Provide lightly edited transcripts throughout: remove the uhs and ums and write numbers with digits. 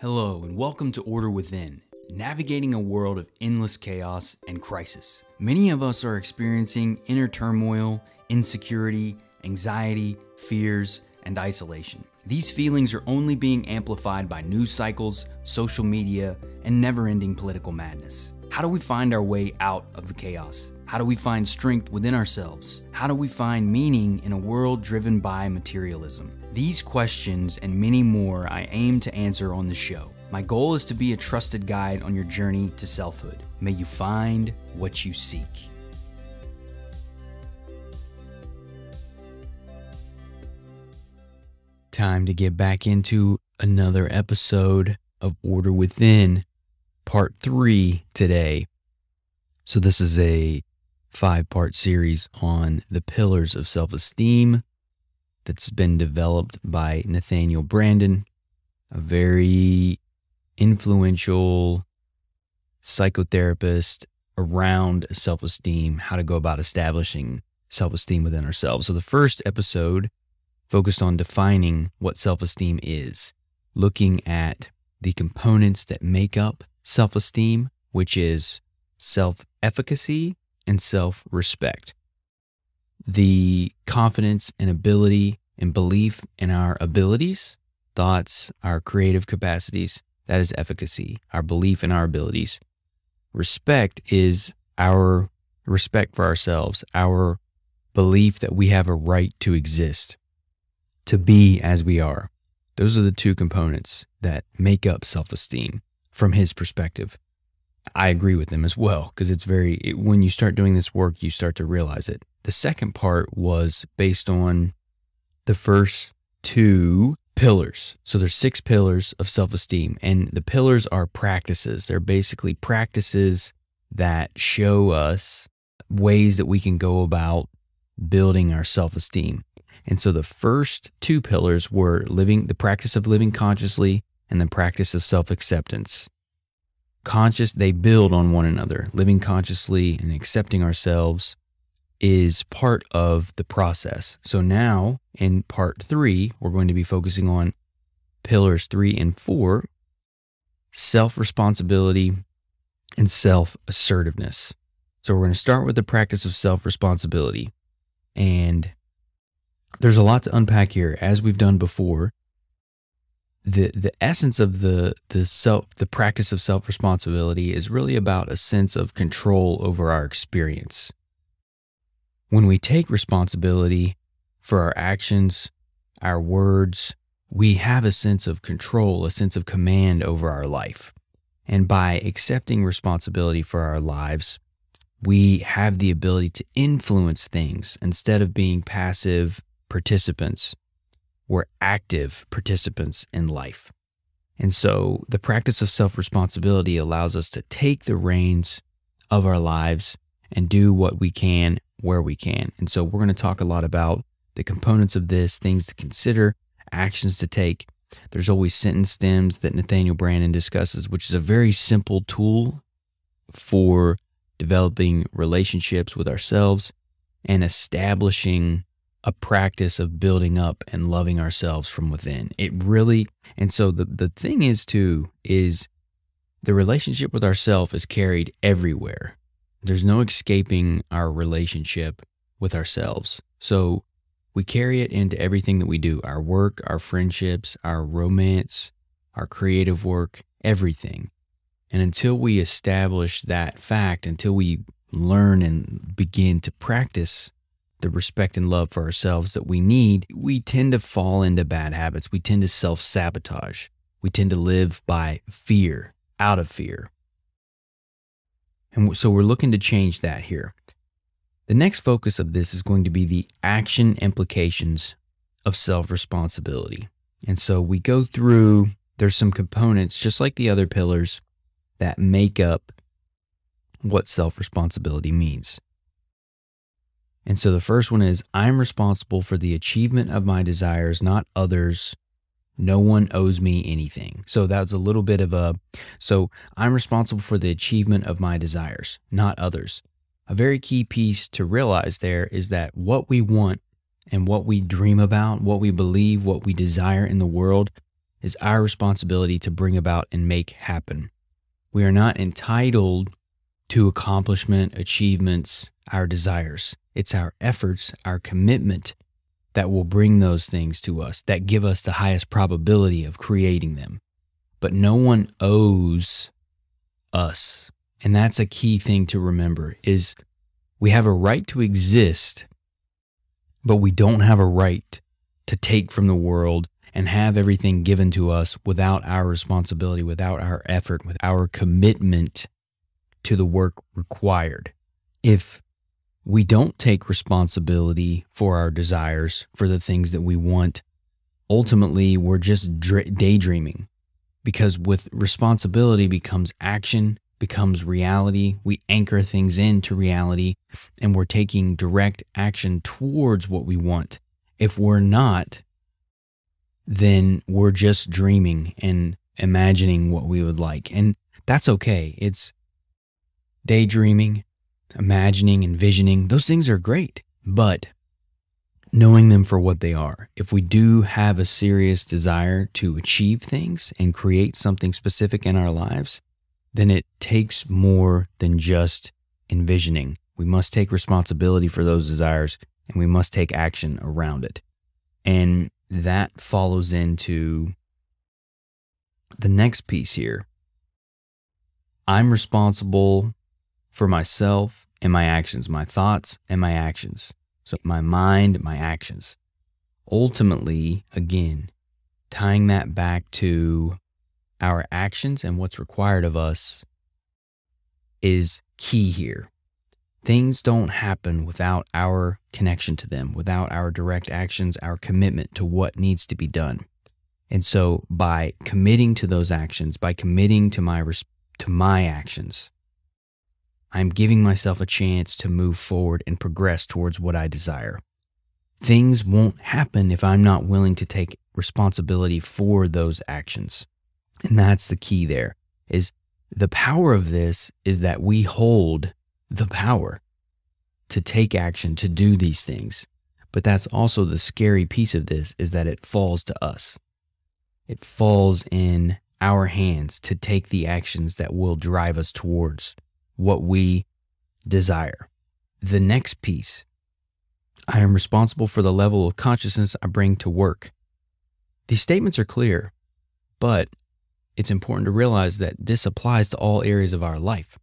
Hello and welcome to Order Within, navigating a world of endless chaos and crisis. Many of us are experiencing inner turmoil, insecurity, anxiety, fears, and isolation. These feelings are only being amplified by news cycles, social media, and never-ending political madness. How do we find our way out of the chaos? How do we find strength within ourselves? How do we find meaning in a world driven by materialism? These questions and many more I aim to answer on the show. My goal is to be a trusted guide on your journey to selfhood. May you find what you seek. Time to get back into another episode of Order Within, Part 3 today. So this is a 5-part series on the pillars of self-esteem that's been developed by Nathaniel Branden, a very influential psychotherapist around self-esteem, how to go about establishing self-esteem within ourselves. So the first episode focused on defining what self-esteem is, looking at the components that make up self-esteem, which is self-efficacy and self-respect. The confidence and ability and belief in our abilities, thoughts, our creative capacities, that is efficacy, our belief in our abilities. Respect is our respect for ourselves, our belief that we have a right to exist, to be as we are. Those are the two components that make up self-esteem from his perspective. I agree with him as well, because when you start doing this work, you start to realize it. The second part was based on the first 2 pillars. So there's 6 pillars of self-esteem, and the pillars are practices. They're basically practices that show us ways that we can go about building our self-esteem. And so the first 2 pillars were the practice of living consciously and the practice of self-acceptance. They build on one another. Living consciously and accepting ourselves is part of the process. So now in part 3, we're going to be focusing on pillars 3 and 4, self-responsibility and self-assertiveness. So we're going to start with the practice of self-responsibility. And there's a lot to unpack here. As we've done before, the essence of the practice of self-responsibility is really about a sense of control over our experience. When we take responsibility for our actions, our words, we have a sense of control, a sense of command over our life. And by accepting responsibility for our lives, we have the ability to influence things instead of being passive participants. We're active participants in life. And so the practice of self-responsibility allows us to take the reins of our lives and do what we can where we can. And so we're going to talk a lot about the components of this, things to consider, actions to take. There's always sentence stems that Nathaniel Branden discusses, which is a very simple tool for developing relationships with ourselves and establishing a practice of building up and loving ourselves from within. And so the thing is the relationship with ourselves is carried everywhere. There's no escaping our relationship with ourselves. So we carry it into everything that we do, our work, our friendships, our romance, our creative work, everything. And until we establish that fact, until we learn and begin to practice the respect and love for ourselves that we need, we tend to fall into bad habits. We tend to self-sabotage. We tend to live by fear, out of fear. And so we're looking to change that here. The next focus of this is going to be the action implications of self-responsibility. And so we go through, there's some components, just like the other pillars, that make up what self-responsibility means. And so the first one is, I'm responsible for the achievement of my desires, not others. No one owes me anything. So that's a little bit of so I'm responsible for the achievement of my desires, not others. A very key piece to realize there is that what we want and what we dream about, what we believe, what we desire in the world is our responsibility to bring about and make happen. We are not entitled to accomplishment, achievements, our desires. It's our efforts, our commitment that will bring those things to us, that give us the highest probability of creating them. But no one owes us. And that's a key thing to remember, is we have a right to exist, but we don't have a right to take from the world and have everything given to us without our responsibility, without our effort, with our commitment to the work required. If we don't take responsibility for our desires, for the things that we want, ultimately we're just daydreaming, because with responsibility becomes action, becomes reality. We anchor things into reality, and we're taking direct action towards what we want. If we're not, then we're just dreaming and imagining what we would like. And that's okay. It's daydreaming, imagining, envisioning. Those things are great, but knowing them for what they are. If we do have a serious desire to achieve things and create something specific in our lives, then it takes more than just envisioning. We must take responsibility for those desires, and we must take action around it. And that follows into the next piece here. I'm responsible for myself and my actions, my thoughts and my actions. So my mind, my actions. Ultimately, again, tying that back to our actions and what's required of us is key here. Things don't happen without our connection to them, without our direct actions, our commitment to what needs to be done. And so by committing to those actions, by committing to my actions, I'm giving myself a chance to move forward and progress towards what I desire. Things won't happen if I'm not willing to take responsibility for those actions. And that's the key there, is the power of this is that we hold the power to take action, to do these things. But that's also the scary piece of this, is that it falls to us. It falls in our hands to take the actions that will drive us towards what we desire. The next piece, I am responsible for the level of consciousness I bring to work. These statements are clear, but it's important to realize that this applies to all areas of our life.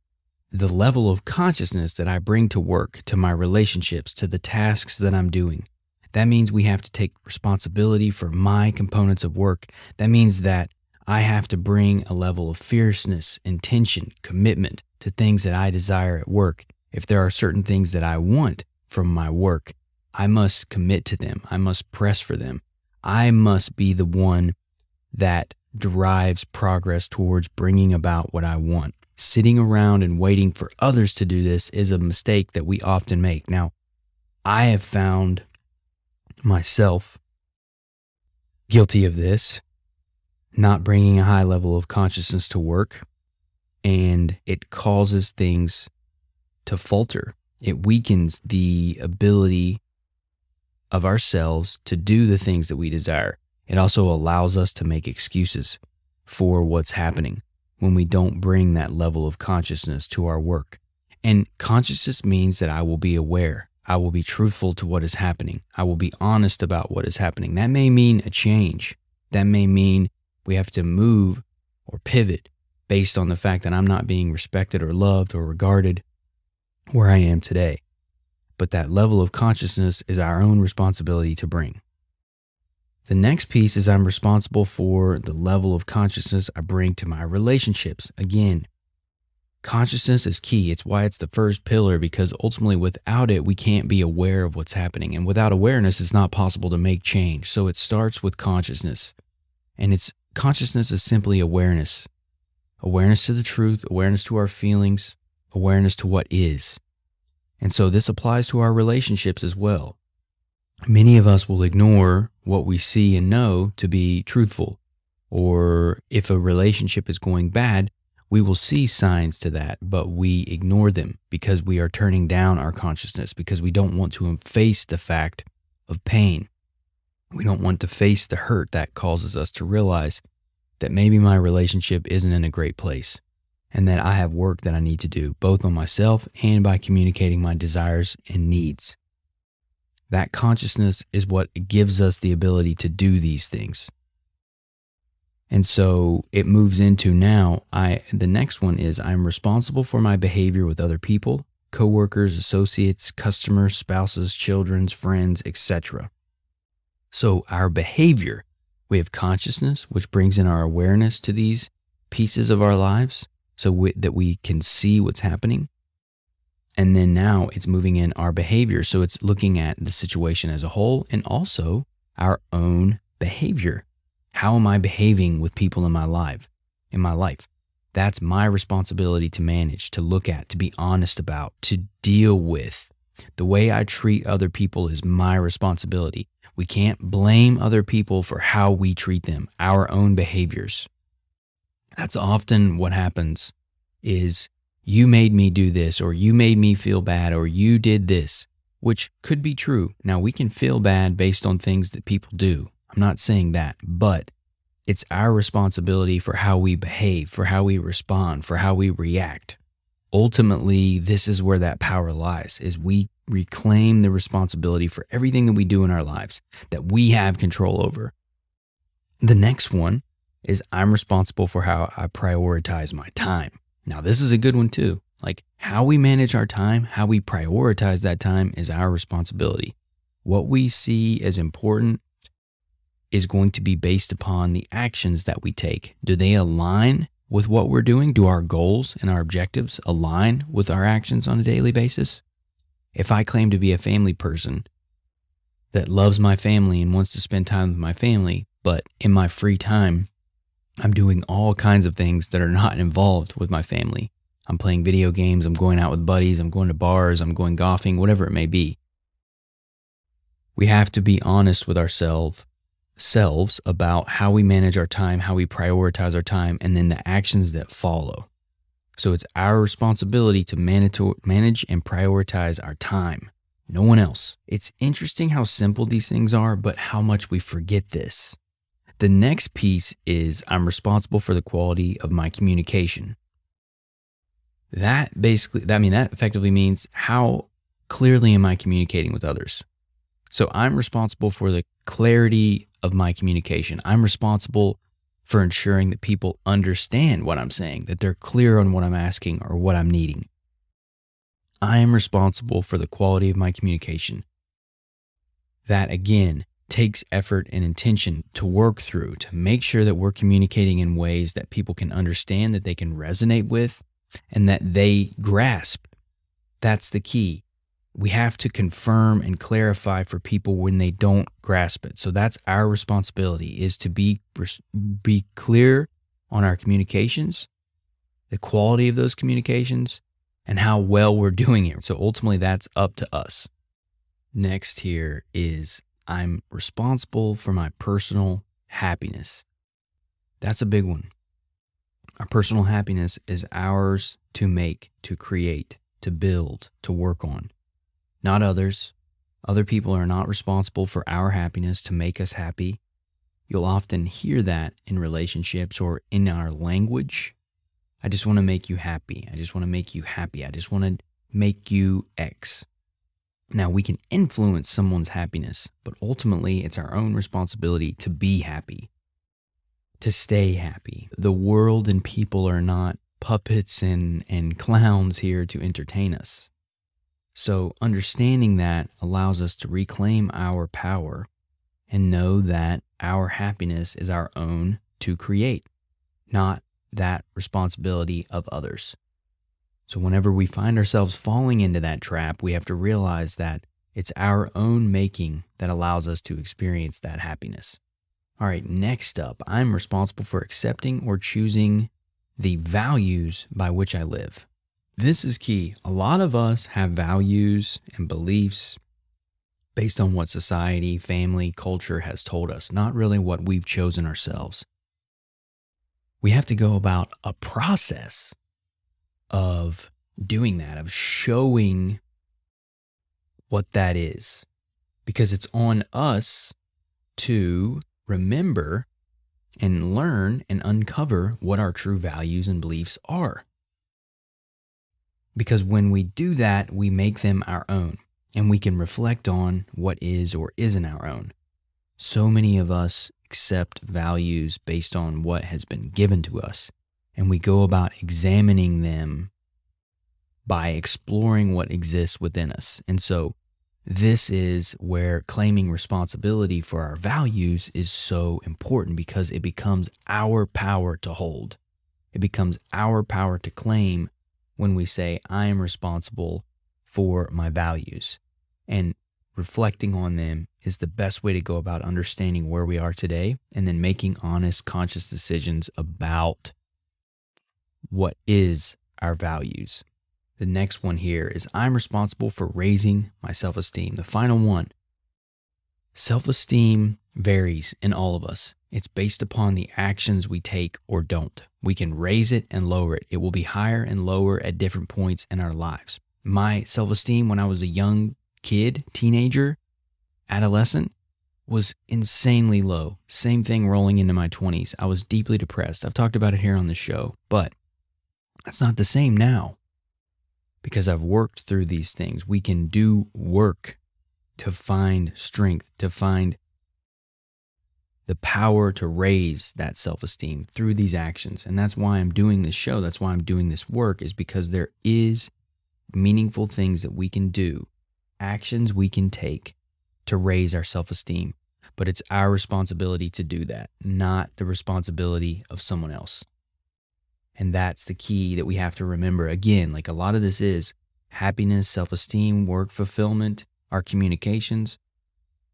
The level of consciousness that I bring to work, to my relationships, to the tasks that I'm doing. That means we have to take responsibility for my components of work. That means that I have to bring a level of fierceness, intention, commitment to things that I desire at work. If there are certain things that I want from my work, I must commit to them. I must press for them. I must be the one that drives progress towards bringing about what I want. Sitting around and waiting for others to do this is a mistake that we often make. Now, I have found myself guilty of this, not bringing a high level of consciousness to work, and it causes things to falter. It weakens the ability of ourselves to do the things that we desire. It also allows us to make excuses for what's happening when we don't bring that level of consciousness to our work. And consciousness means that I will be aware. I will be truthful to what is happening. I will be honest about what is happening. That may mean a change. That may mean we have to move or pivot based on the fact that I'm not being respected or loved or regarded where I am today. But that level of consciousness is our own responsibility to bring. The next piece is I'm responsible for the level of consciousness I bring to my relationships. Again, consciousness is key. It's why it's the first pillar, because ultimately without it, we can't be aware of what's happening. And without awareness, it's not possible to make change. So it starts with consciousness. And consciousness is simply awareness. Awareness to the truth, awareness to our feelings, awareness to what is. And so this applies to our relationships as well. Many of us will ignore what we see and know to be truthful. Or if a relationship is going bad, we will see signs to that, but we ignore them because we are turning down our consciousness, because we don't want to face the fact of pain. We don't want to face the hurt that causes us to realize that maybe my relationship isn't in a great place and that I have work that I need to do, both on myself and by communicating my desires and needs. That consciousness is what gives us the ability to do these things. And so it moves into now, the next one is I'm responsible for my behavior with other people, coworkers, associates, customers, spouses, children, friends, etc. So our behavior, we have consciousness, which brings in our awareness to these pieces of our lives so that we can see what's happening. And then now it's moving in our behavior. So it's looking at the situation as a whole and also our own behavior. How am I behaving with people in my life? That's my responsibility to manage, to look at, to be honest about, to deal with. The way I treat other people is my responsibility. We can't blame other people for how we treat them, our own behaviors. That's often what happens is you made me do this, or you made me feel bad, or you did this, which could be true. Now, we can feel bad based on things that people do. I'm not saying that, but it's our responsibility for how we behave, for how we respond, for how we react. Ultimately, this is where that power lies, is we reclaim the responsibility for everything that we do in our lives that we have control over. The next one is I'm responsible for how I prioritize my time. Now, this is a good one too. Like how we manage our time, how we prioritize that time is our responsibility. What we see as important is going to be based upon the actions that we take. Do they align with what we're doing? Do our goals and our objectives align with our actions on a daily basis? If I claim to be a family person that loves my family and wants to spend time with my family, but in my free time, I'm doing all kinds of things that are not involved with my family. I'm playing video games, I'm going out with buddies, I'm going to bars, I'm going golfing, whatever it may be. We have to be honest with ourselves about how we manage our time, how we prioritize our time, and then the actions that follow. So it's our responsibility to manage and prioritize our time, no one else. It's interesting how simple these things are, but how much we forget this. The next piece is I'm responsible for the quality of my communication. That effectively means how clearly am I communicating with others? So I'm responsible for the clarity of my communication. I'm responsible for ensuring that people understand what I'm saying, that they're clear on what I'm asking or what I'm needing. I am responsible for the quality of my communication. That again takes effort and intention to work through, to make sure that we're communicating in ways that people can understand, that they can resonate with, and that they grasp. That's the key. We have to confirm and clarify for people when they don't grasp it. So that's our responsibility, is to be clear on our communications, the quality of those communications, and how well we're doing it. So ultimately that's up to us. Next here is I'm responsible for my personal happiness. That's a big one. Our personal happiness is ours to make, to create, to build, to work on. Not others. Other people are not responsible for our happiness to make us happy. You'll often hear that in relationships or in our language. I just want to make you happy. I just want to make you happy. I just want to make you X. Now, we can influence someone's happiness, but ultimately it's our own responsibility to be happy, to stay happy. The world and people are not puppets and clowns here to entertain us. So understanding that allows us to reclaim our power and know that our happiness is our own to create, not that responsibility of others. So whenever we find ourselves falling into that trap, we have to realize that it's our own making that allows us to experience that happiness. All right, next up, I'm responsible for accepting or choosing the values by which I live. This is key. A lot of us have values and beliefs based on what society, family, culture has told us, not really what we've chosen ourselves. We have to go about a process of doing that, of showing what that is, because it's on us to remember and learn and uncover what our true values and beliefs are. Because when we do that, we make them our own, and we can reflect on what is or isn't our own. So many of us accept values based on what has been given to us, and we go about examining them by exploring what exists within us. And so this is where claiming responsibility for our values is so important, because it becomes our power to hold. It becomes our power to claim when we say, I am responsible for my values. And reflecting on them is the best way to go about understanding where we are today, and then making honest, conscious decisions about what is our values. The next one here is I'm responsible for raising my self-esteem. The final one. Self-esteem varies in all of us. It's based upon the actions we take or don't. We can raise it and lower it. It will be higher and lower at different points in our lives. My self-esteem when I was a young kid, teenager, adolescent, was insanely low. Same thing rolling into my 20s. I was deeply depressed. I've talked about it here on the show, but that's not the same now, because I've worked through these things. We can do work to find strength, to find the power to raise that self-esteem through these actions. And that's why I'm doing this show. That's why I'm doing this work, is because there is meaningful things that we can do, actions we can take to raise our self-esteem. But it's our responsibility to do that, not the responsibility of someone else. And that's the key that we have to remember. Again, like a lot of this is happiness, self-esteem, work fulfillment, our communications.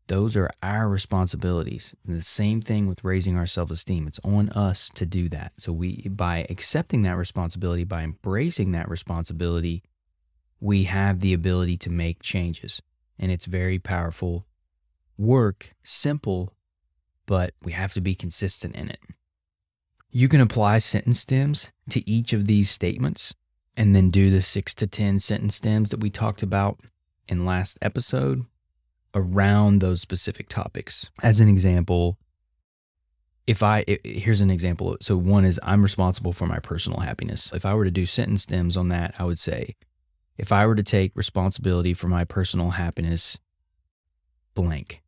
Those are our responsibilities. And the same thing with raising our self-esteem. It's on us to do that. So by accepting that responsibility, by embracing that responsibility, we have the ability to make changes. And it's very powerful work, simple, but we have to be consistent in it. You can apply sentence stems to each of these statements and then do the 6 to 10 sentence stems that we talked about in last episode around those specific topics. As an example, here's an example. So one is I'm responsible for my personal happiness. If I were to do sentence stems on that, I would say, if I were to take responsibility for my personal happiness, blank.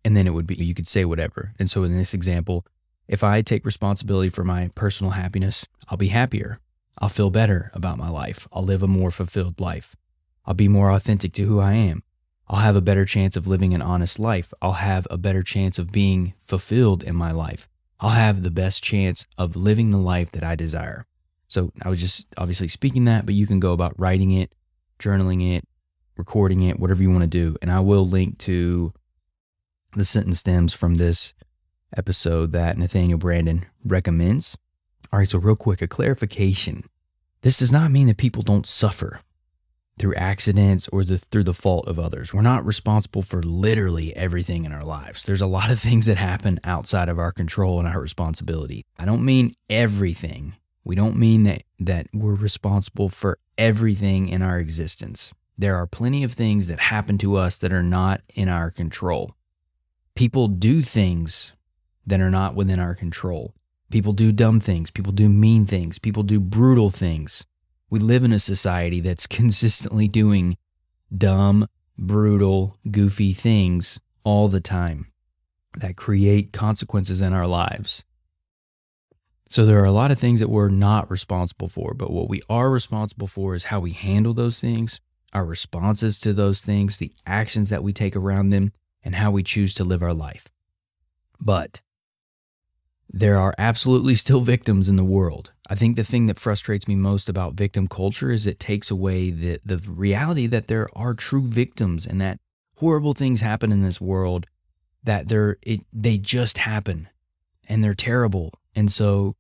And then it would be, you could say whatever. And so in this example, if I take responsibility for my personal happiness, I'll be happier. I'll feel better about my life. I'll live a more fulfilled life. I'll be more authentic to who I am. I'll have a better chance of living an honest life. I'll have a better chance of being fulfilled in my life. I'll have the best chance of living the life that I desire. So I was just obviously speaking that, but you can go about writing it, journaling it, recording it, whatever you want to do. And I will link to the sentence stems from this episode that Nathaniel Branden recommends. All right, so real quick, a clarification. This does not mean that people don't suffer through accidents or through the fault of others. We're not responsible for literally everything in our lives. There's a lot of things that happen outside of our control and our responsibility. I don't mean everything. We don't mean that we're responsible for everything in our existence. There are plenty of things that happen to us that are not in our control. People do things that are not within our control. People do dumb things. People do mean things. People do brutal things. We live in a society that's consistently doing dumb, brutal, goofy things all the time that create consequences in our lives. So there are a lot of things that we're not responsible for, but what we are responsible for is how we handle those things, our responses to those things, the actions that we take around them, and how we choose to live our life. But there are absolutely still victims in the world. I think the thing that frustrates me most about victim culture is it takes away the reality that there are true victims and that horrible things happen in this world, that they just happen and they're terrible. And so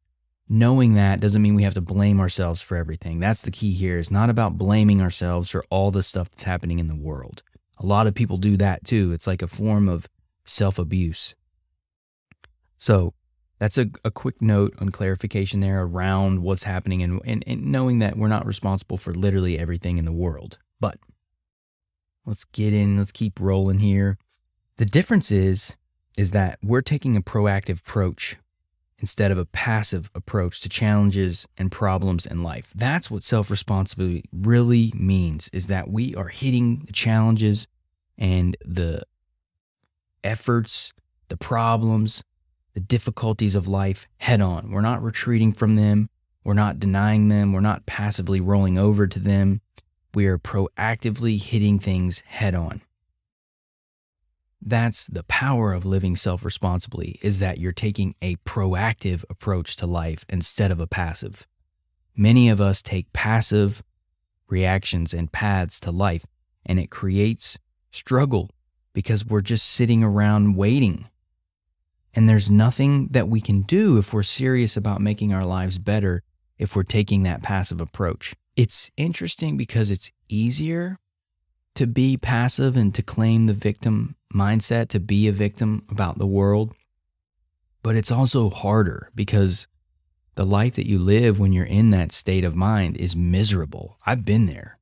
knowing that doesn't mean we have to blame ourselves for everything. That's the key here. It's not about blaming ourselves for all the stuff that's happening in the world. A lot of people do that too. It's like a form of self-abuse. So that's a quick note on clarification there around what's happening and knowing that we're not responsible for literally everything in the world. But let's keep rolling here. The difference is that we're taking a proactive approach instead of a passive approach to challenges and problems in life. That's what self-responsibility really means, is that we are hitting the challenges and the efforts, the problems, the difficulties of life head on. We're not retreating from them. We're not denying them. We're not passively rolling over to them. We are proactively hitting things head on. That's the power of living self-responsibly, is that you're taking a proactive approach to life instead of a passive. Many of us take passive reactions and paths to life, and it creates struggle because we're just sitting around waiting. And there's nothing that we can do if we're serious about making our lives better if we're taking that passive approach. It's interesting because it's easier to be passive and to claim the victim mindset, to be a victim about the world. But it's also harder because the life that you live when you're in that state of mind is miserable. I've been there.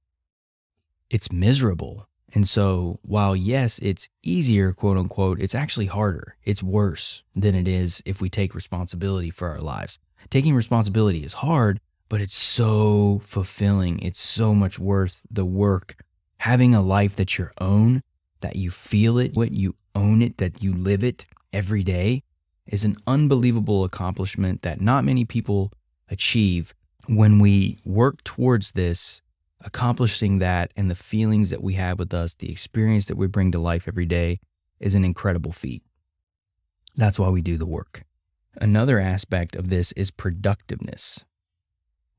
It's miserable. And so while yes, it's easier, quote unquote, it's actually harder. It's worse than it is if we take responsibility for our lives. Taking responsibility is hard, but it's so fulfilling. It's so much worth the work. Having a life that's your own, that you feel it, what you own it, that you live it every day, is an unbelievable accomplishment that not many people achieve. When we work towards this, accomplishing that, and the feelings that we have with us, the experience that we bring to life every day, is an incredible feat. That's why we do the work. Another aspect of this is productiveness.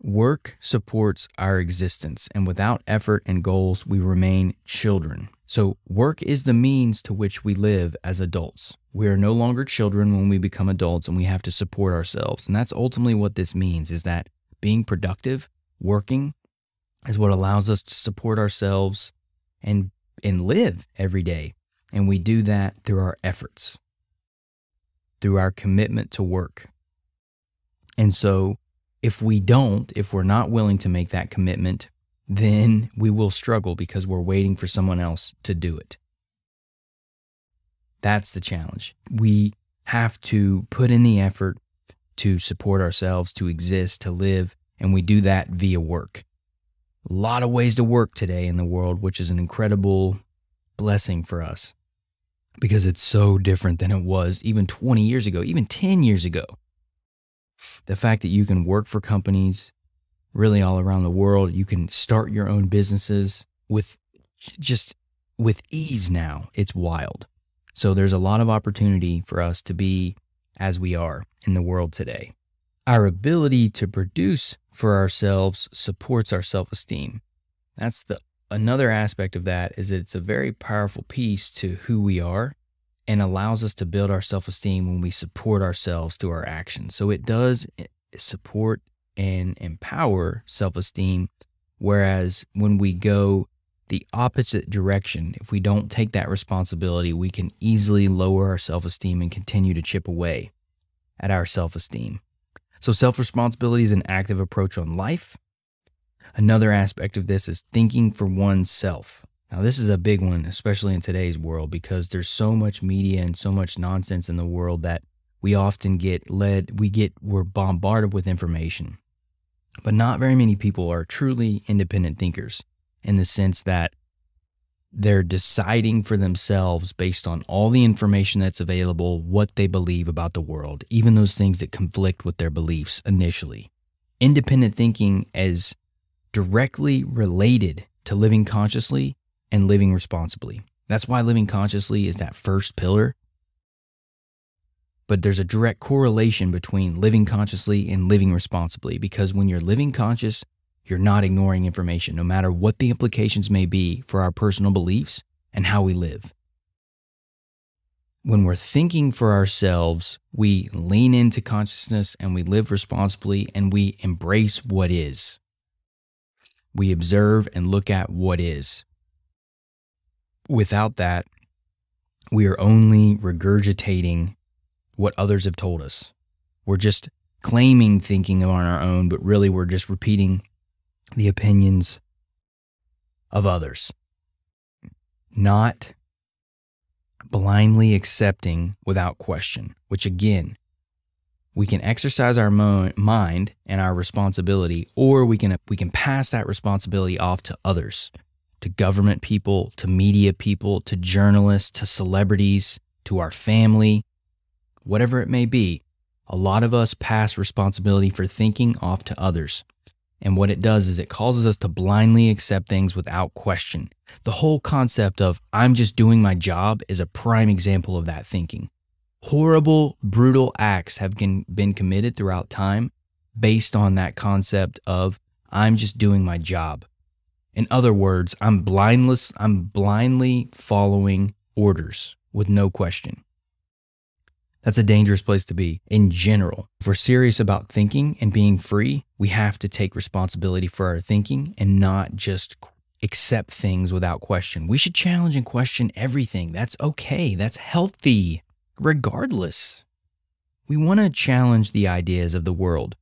Work supports our existence, and without effort and goals, we remain children. So work is the means to which we live as adults. We are no longer children when we become adults, and we have to support ourselves. And that's ultimately what this means, is that being productive, working, is what allows us to support ourselves and live every day. And we do that through our efforts, through our commitment to work. And so if we're not willing to make that commitment, then we will struggle because we're waiting for someone else to do it. That's the challenge. We have to put in the effort to support ourselves, to exist, to live, and we do that via work. A lot of ways to work today in the world, which is an incredible blessing for us because it's so different than it was even 20 years ago, even 10 years ago. The fact that you can work for companies really all around the world, you can start your own businesses with ease now, it's wild. So there's a lot of opportunity for us to be as we are in the world today. Our ability to produce for ourselves supports our self-esteem. That's another aspect of that, is that it's a very powerful piece to who we are and allows us to build our self-esteem when we support ourselves through our actions. So it does support and empower self-esteem, whereas when we go the opposite direction, if we don't take that responsibility, we can easily lower our self-esteem and continue to chip away at our self-esteem. So self-responsibility is an active approach on life. Another aspect of this is thinking for oneself. Now, this is a big one, especially in today's world, because there's so much media and so much nonsense in the world that we often we're bombarded with information. But not very many people are truly independent thinkers in the sense that they're deciding for themselves based on all the information that's available, what they believe about the world, even those things that conflict with their beliefs initially. Independent thinking is directly related to living consciously and living responsibly. That's why living consciously is that first pillar. But there's a direct correlation between living consciously and living responsibly, because when you're living conscious, you're not ignoring information, no matter what the implications may be for our personal beliefs and how we live. When we're thinking for ourselves, we lean into consciousness and we live responsibly and we embrace what is. We observe and look at what is. Without that, we are only regurgitating what others have told us. We're just claiming thinking on our own, but really we're just repeating the opinions of others. Not blindly accepting without question, which again, We can exercise our mind and our responsibility, or we can pass that responsibility off to others, to government people, to media people, to journalists, to celebrities, to our family, whatever it may be. A lot of us pass responsibility for thinking off to others. And what it does is it causes us to blindly accept things without question. The whole concept of I'm just doing my job is a prime example of that thinking. Horrible, brutal acts have been committed throughout time based on that concept of I'm just doing my job. In other words, I'm blindly following orders with no question. That's a dangerous place to be in general. If we're serious about thinking and being free, we have to take responsibility for our thinking and not just accept things without question. We should challenge and question everything. That's okay. That's healthy, regardless. We want to challenge the ideas of the world.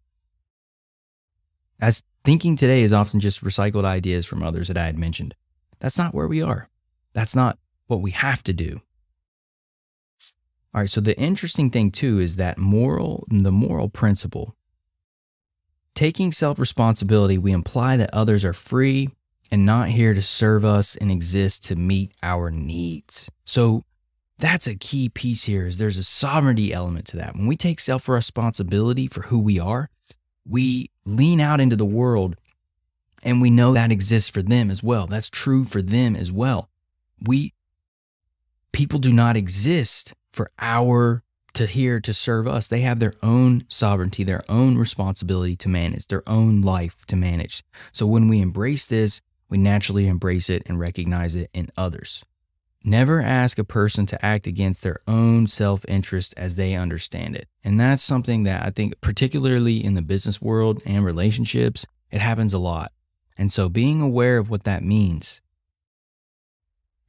As thinking today is often just recycled ideas from others that I had mentioned. That's not where we are. That's not what we have to do. All right, so the interesting thing too is that the moral principle. Taking self-responsibility, we imply that others are free and not here to serve us and exist to meet our needs. So that's a key piece here, is there's a sovereignty element to that. When we take self-responsibility for who we are, we lean out into the world and we know that exists for them as well. That's true for them as well. People do not exist for here to serve us. They have their own sovereignty, their own responsibility to manage, their own life to manage. So when we embrace this, we naturally embrace it and recognize it in others. Never ask a person to act against their own self-interest as they understand it. And that's something that I think, particularly in the business world and relationships, it happens a lot. And so being aware of what that means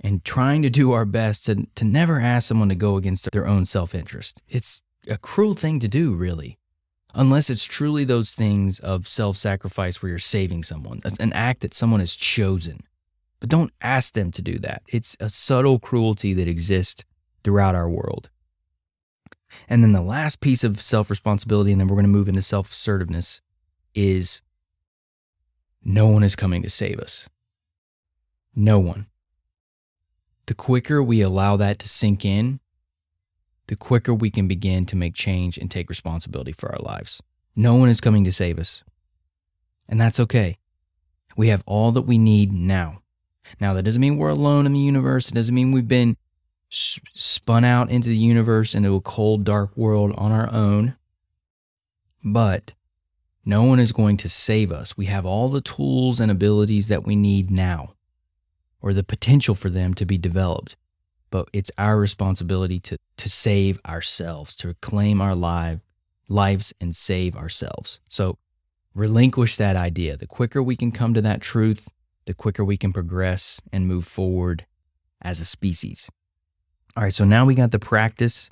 and trying to do our best to never ask someone to go against their own self-interest. It's a cruel thing to do, really, unless it's truly those things of self-sacrifice where you're saving someone. That's an act that someone has chosen. But don't ask them to do that. It's a subtle cruelty that exists throughout our world. And then the last piece of self-responsibility, and then we're going to move into self-assertiveness, is no one is coming to save us. No one. The quicker we allow that to sink in, the quicker we can begin to make change and take responsibility for our lives. No one is coming to save us. And that's okay. We have all that we need now. Now, that doesn't mean we're alone in the universe. It doesn't mean we've been spun out into the universe, into a cold, dark world on our own. But no one is going to save us. We have all the tools and abilities that we need now, or the potential for them to be developed. But it's our responsibility to save ourselves, to claim our lives and save ourselves. So relinquish that idea. The quicker we can come to that truth, the quicker we can progress and move forward as a species. All right, so now we got the practice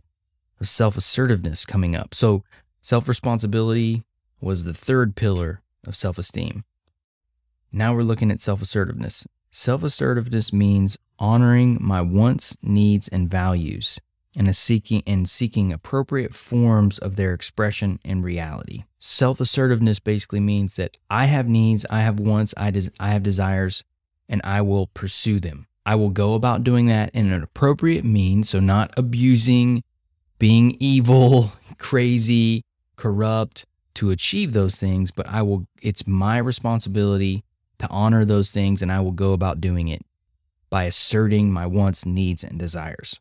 of self-assertiveness coming up. So self-responsibility was the third pillar of self-esteem. Now we're looking at self-assertiveness. Self-assertiveness means honoring my wants, needs, and values, and seeking appropriate forms of their expression in reality. Self-assertiveness basically means that I have needs, I have wants, I have desires, and I will pursue them. I will go about doing that in an appropriate means, so not abusing, being evil, crazy, corrupt to achieve those things, but it's my responsibility to honor those things, and I will go about doing it by asserting my wants, needs, and desires.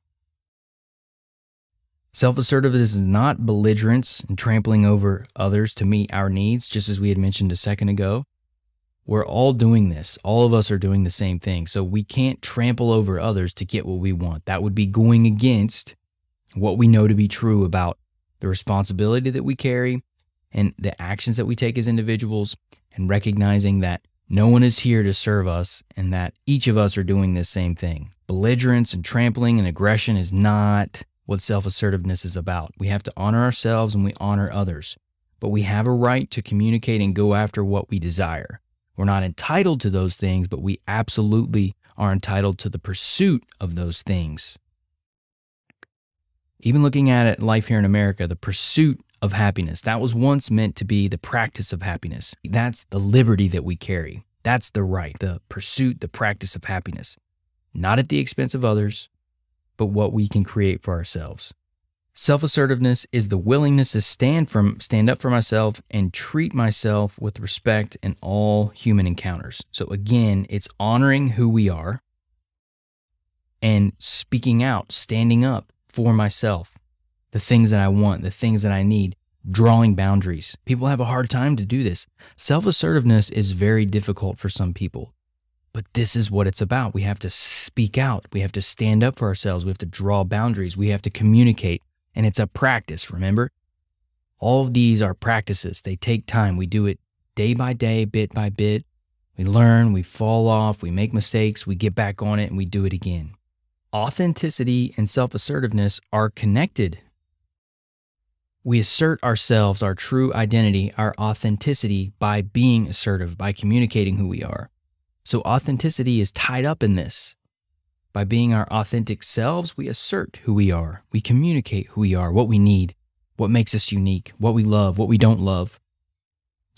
Self-assertiveness is not belligerence and trampling over others to meet our needs, just as we had mentioned a second ago. We're all doing this. All of us are doing the same thing. So we can't trample over others to get what we want. That would be going against what we know to be true about the responsibility that we carry and the actions that we take as individuals, and recognizing that no one is here to serve us and that each of us are doing this same thing. Belligerence and trampling and aggression is not what self-assertiveness is about. We have to honor ourselves and we honor others, but we have a right to communicate and go after what we desire. We're not entitled to those things, but we absolutely are entitled to the pursuit of those things. Even looking at it, life here in America, the pursuit of happiness. That was once meant to be the practice of happiness. That's the liberty that we carry. That's the right, the pursuit, the practice of happiness. Not at the expense of others, but what we can create for ourselves. Self-assertiveness is the willingness to stand up for myself and treat myself with respect in all human encounters. So again, it's honoring who we are and speaking out, standing up for myself, the things that I want, the things that I need, drawing boundaries. People have a hard time to do this. Self-assertiveness is very difficult for some people, but this is what it's about. We have to speak out. We have to stand up for ourselves. We have to draw boundaries. We have to communicate. And it's a practice, remember? All of these are practices. They take time. We do it day by day, bit by bit. We learn, we fall off, we make mistakes, we get back on it, and we do it again. Authenticity and self-assertiveness are connected. We assert ourselves, our true identity, our authenticity by being assertive, by communicating who we are. So authenticity is tied up in this. By being our authentic selves, we assert who we are. We communicate who we are, what we need, what makes us unique, what we love, what we don't love,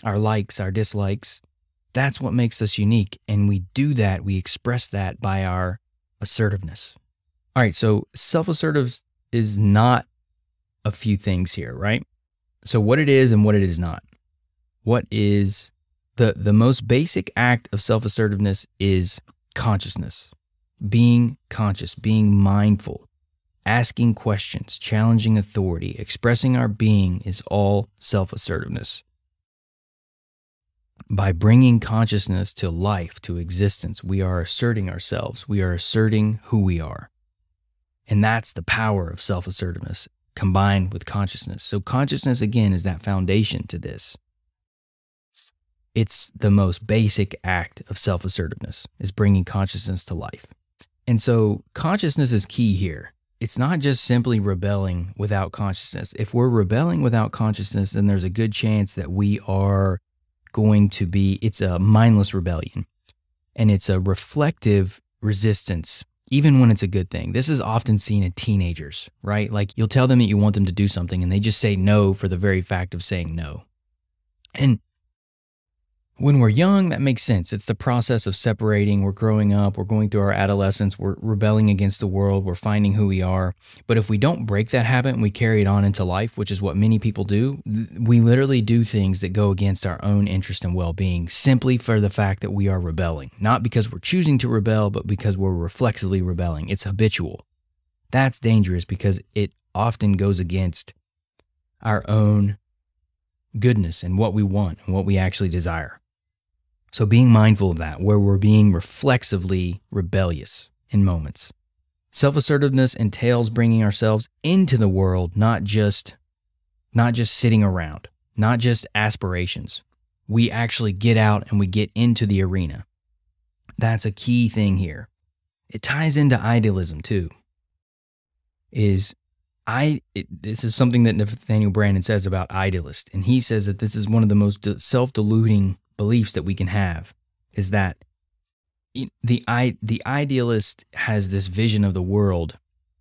our likes, our dislikes. That's what makes us unique. And we do that, we express that by our assertiveness. All right, so self-assertive is not a few things here, right? So what it is and what it is not. What is the most basic act of self-assertiveness is consciousness. Being conscious, being mindful, asking questions, challenging authority, expressing our being is all self-assertiveness. By bringing consciousness to life, to existence, we are asserting ourselves. We are asserting who we are. And that's the power of self-assertiveness combined with consciousness. So consciousness, again, is that foundation to this. It's the most basic act of self-assertiveness, is bringing consciousness to life. And so consciousness is key here. It's not just simply rebelling without consciousness. If we're rebelling without consciousness, then there's a good chance that we are going to be, it's a mindless rebellion. And it's a reflective resistance, even when it's a good thing. This is often seen in teenagers, right? Like you'll tell them that you want them to do something and they just say no for the very fact of saying no. And when we're young, that makes sense. It's the process of separating. We're growing up. We're going through our adolescence. We're rebelling against the world. We're finding who we are. But if we don't break that habit and we carry it on into life, which is what many people do, we literally do things that go against our own interest and well-being simply for the fact that we are rebelling. Not because we're choosing to rebel, but because we're reflexively rebelling. It's habitual. That's dangerous because it often goes against our own goodness and what we want and what we actually desire. So being mindful of that, where we're being reflexively rebellious in moments. Self-assertiveness entails bringing ourselves into the world, not just sitting around, not just aspirations. We actually get out and we get into the arena. That's a key thing here. It ties into idealism too. This is something that Nathaniel Branden says about idealists, and he says that this is one of the most self-deluding beliefs that we can have, is that the idealist has this vision of the world,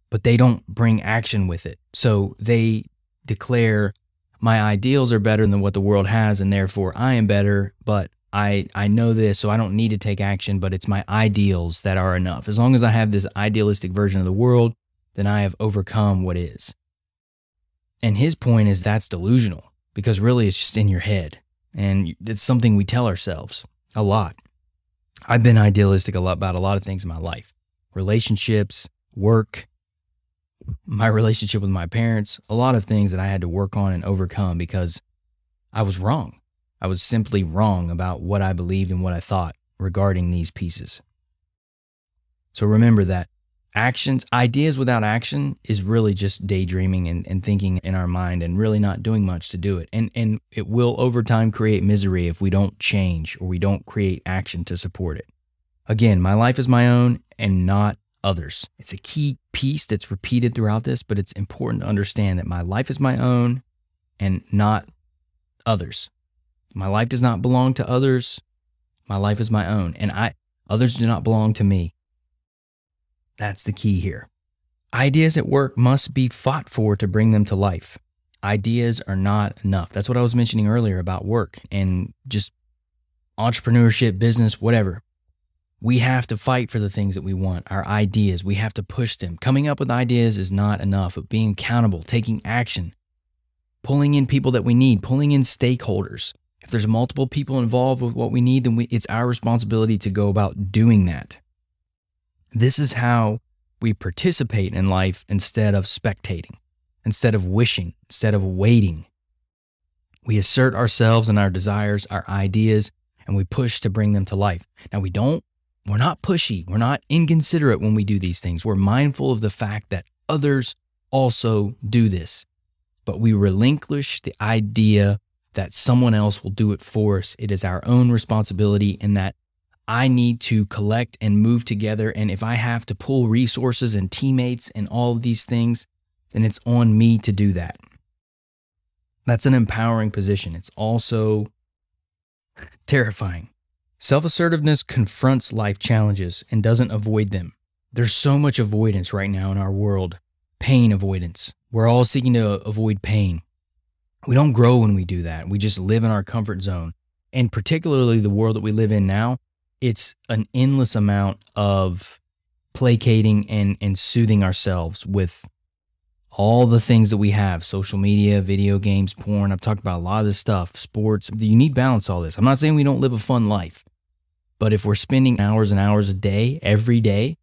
but they don't bring action with it. So they declare, my ideals are better than what the world has, and therefore I am better, but I know this, so I don't need to take action, but it's my ideals that are enough. As long as I have this idealistic version of the world, then I have overcome what is. And his point is that's delusional, because really it's just in your head. And it's something we tell ourselves a lot. I've been idealistic about a lot of things in my life. Relationships, work, my relationship with my parents, a lot of things that I had to work on and overcome because I was wrong. I was simply wrong about what I believed and what I thought regarding these pieces. So remember that ideas without action is really just daydreaming and thinking in our mind and really not doing much to do it. And it will over time create misery if we don't change or we don't create action to support it. Again, my life is my own and not others. It's a key piece that's repeated throughout this, but it's important to understand that my life is my own and not others. My life does not belong to others. My life is my own, and others do not belong to me. That's the key here. Ideas at work must be fought for to bring them to life. Ideas are not enough. That's what I was mentioning earlier about work and just entrepreneurship, business, whatever. We have to fight for the things that we want, our ideas. We have to push them. Coming up with ideas is not enough, but being accountable, taking action, pulling in people that we need, pulling in stakeholders. If there's multiple people involved with what we need, then it's our responsibility to go about doing that. This is how we participate in life instead of spectating, instead of wishing, instead of waiting. We assert ourselves and our desires, our ideas, and we push to bring them to life. Now, we're not pushy. We're not inconsiderate when we do these things. We're mindful of the fact that others also do this, but we relinquish the idea that someone else will do it for us. It is our own responsibility, and that I need to collect and move together. And if I have to pull resources and teammates and all of these things, then it's on me to do that. That's an empowering position. It's also terrifying. Self-assertiveness confronts life challenges and doesn't avoid them. There's so much avoidance right now in our world. Pain avoidance. We're all seeking to avoid pain. We don't grow when we do that. We just live in our comfort zone. And particularly the world that we live in now, it's an endless amount of placating and soothing ourselves with all the things that we have: social media, video games, porn. I've talked about a lot of this stuff, sports. You need balance, all this. I'm not saying we don't live a fun life, but if we're spending hours and hours a day, every day,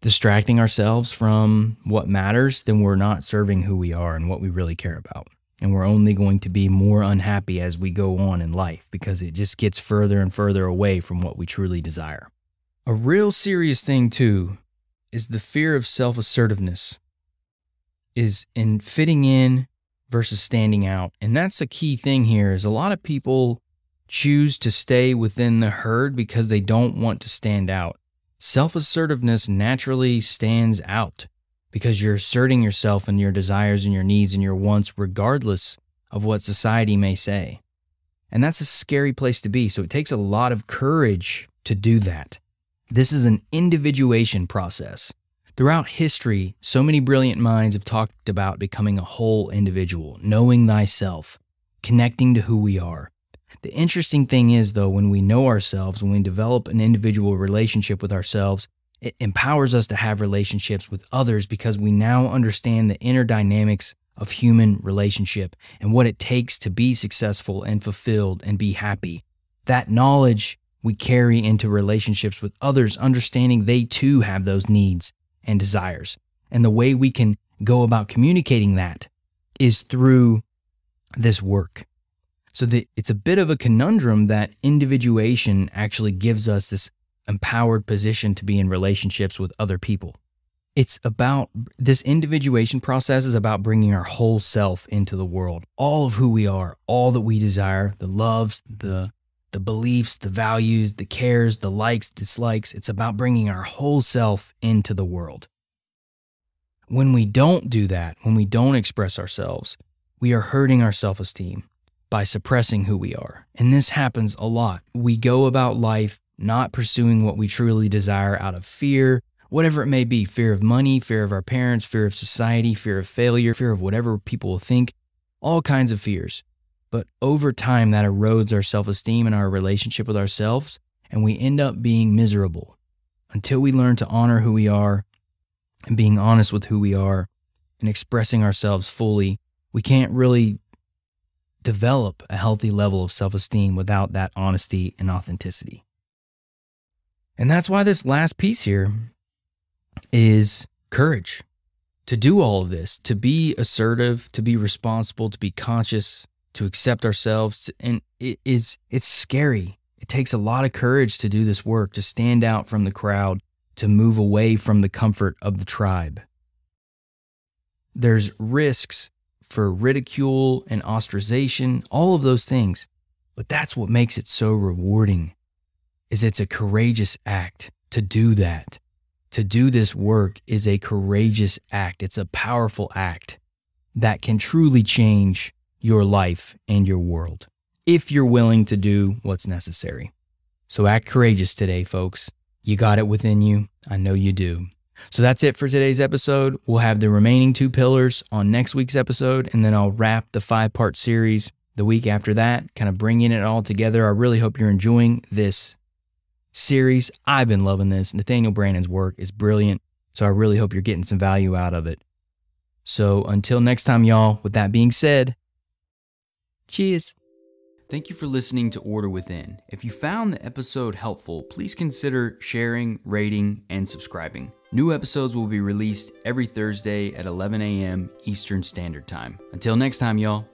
distracting ourselves from what matters, then we're not serving who we are and what we really care about. And we're only going to be more unhappy as we go on in life, because it just gets further and further away from what we truly desire. A real serious thing too is the fear of self-assertiveness is in fitting in versus standing out. And that's a key thing here. Is a lot of people choose to stay within the herd because they don't want to stand out. Self-assertiveness naturally stands out because you're asserting yourself and your desires and your needs and your wants regardless of what society may say. And that's a scary place to be. So it takes a lot of courage to do that. This is an individuation process. Throughout history, so many brilliant minds have talked about becoming a whole individual, knowing thyself, connecting to who we are. The interesting thing is, though, when we know ourselves, when we develop an individual relationship with ourselves, it empowers us to have relationships with others because we now understand the inner dynamics of human relationship and what it takes to be successful and fulfilled and be happy. That knowledge we carry into relationships with others, understanding they too have those needs and desires. And the way we can go about communicating that is through this work. So it's a bit of a conundrum that individuation actually gives us this empowered position to be in relationships with other people. It's about, this individuation process is about bringing our whole self into the world. All of who we are, all that we desire, the loves, the beliefs, the values, the cares, the likes, dislikes. It's about bringing our whole self into the world. When we don't do that, when we don't express ourselves, we are hurting our self-esteem by suppressing who we are. And this happens a lot. We go about life not pursuing what we truly desire out of fear, whatever it may be: fear of money, fear of our parents, fear of society, fear of failure, fear of whatever people will think, all kinds of fears. But over time, that erodes our self-esteem and our relationship with ourselves, and we end up being miserable until we learn to honor who we are and being honest with who we are and expressing ourselves fully. We can't really develop a healthy level of self-esteem without that honesty and authenticity. And that's why this last piece here is courage to do all of this, to be assertive, to be responsible, to be conscious, to accept ourselves. And it's scary. It takes a lot of courage to do this work, to stand out from the crowd, to move away from the comfort of the tribe. There's risks for ridicule and ostracization, all of those things. But that's what makes it so rewarding, is it's a courageous act to do that. To do this work is a courageous act. It's a powerful act that can truly change your life and your world if you're willing to do what's necessary. So act courageous today, folks. You got it within you. I know you do. So that's it for today's episode. We'll have the remaining 2 pillars on next week's episode, and then I'll wrap the 5-part series the week after that, kind of bringing it all together. I really hope you're enjoying this series. I've been loving this. Nathaniel Branden's work is brilliant, so I really hope you're getting some value out of it. So until next time, y'all, with that being said, cheers. Thank you for listening to Order Within. If you found the episode helpful, please consider sharing, rating, and subscribing. New episodes will be released every Thursday at 11 a.m. Eastern Standard Time. Until next time, y'all.